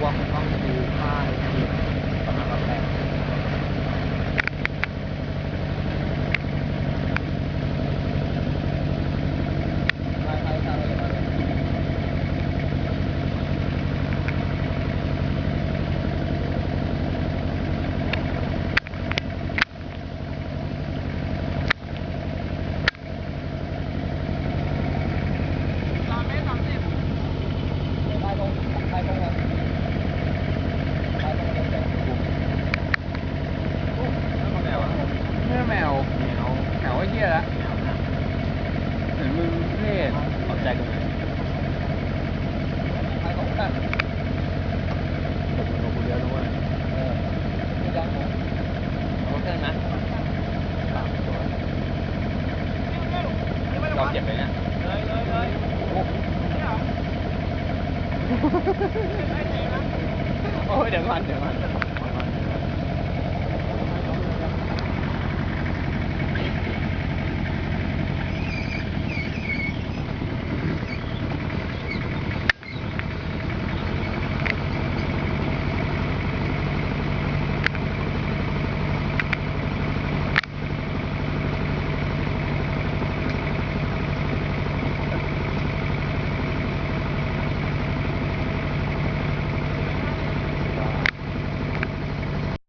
ว่ามันต้องดูค่าทีประมาณแบบแปดแมวไอ้เหี้ยละเหมือนมึงเท่ขอบใจกันเลยใครของกันผมมันลงคนเดียวด้วยไม่ยังผมเอาแค่นั้น3 ตัวเราเจ็บไปเนี่ยเลยโอ้ยเดี๋ยวมัน